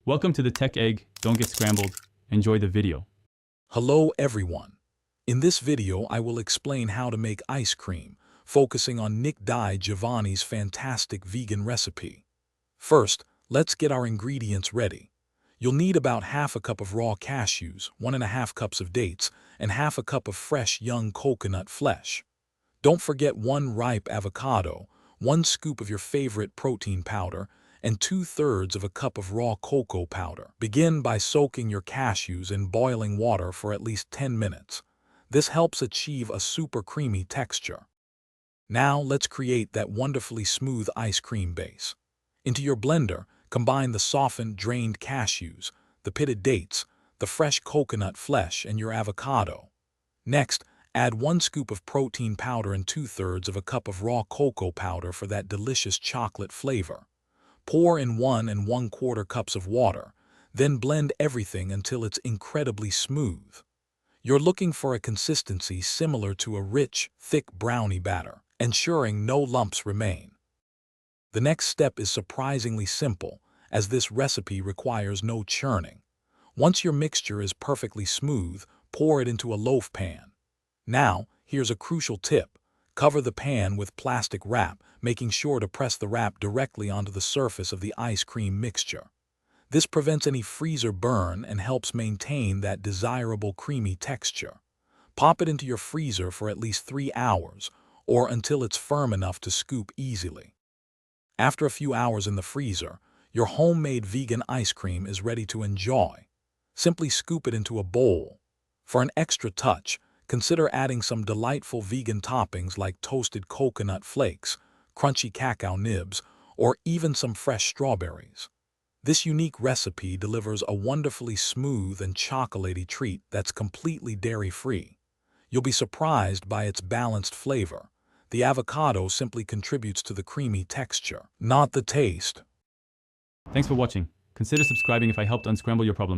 Welcome to the Tech Egg. Don't get scrambled. Enjoy the video. Hello everyone. In this video I will explain how to make ice cream, focusing on DiGianni's fantastic vegan recipe. First, let's get our ingredients ready. You'll need about half a cup of raw cashews, 1.5 cups of dates, and half a cup of fresh young coconut flesh. Don't forget 1 ripe avocado, 1 scoop of your favorite protein powder, and 2/3 of a cup of raw cocoa powder. Begin by soaking your cashews in boiling water for at least 10 minutes. This helps achieve a super creamy texture. Now let's create that wonderfully smooth ice cream base. Into your blender, combine the softened, drained cashews, the pitted dates, the fresh coconut flesh, and your avocado. Next, add 1 scoop of protein powder and 2/3 of a cup of raw cocoa powder for that delicious chocolate flavor. Pour in 1 1/4 cups of water, then blend everything until it's incredibly smooth. You're looking for a consistency similar to a rich, thick brownie batter, ensuring no lumps remain. The next step is surprisingly simple, as this recipe requires no churning. Once your mixture is perfectly smooth, pour it into a loaf pan. Now, here's a crucial tip. Cover the pan with plastic wrap, making sure to press the wrap directly onto the surface of the ice cream mixture. This prevents any freezer burn and helps maintain that desirable creamy texture. Pop it into your freezer for at least 3 hours, or until it's firm enough to scoop easily. After a few hours in the freezer, your homemade vegan ice cream is ready to enjoy. Simply scoop it into a bowl. For an extra touch, consider adding some delightful vegan toppings like toasted coconut flakes, crunchy cacao nibs, or even some fresh strawberries. This unique recipe delivers a wonderfully smooth and chocolatey treat that's completely dairy-free. You'll be surprised by its balanced flavor. The avocado simply contributes to the creamy texture, not the taste. Thanks for watching. Consider subscribing if I helped unscramble your problems.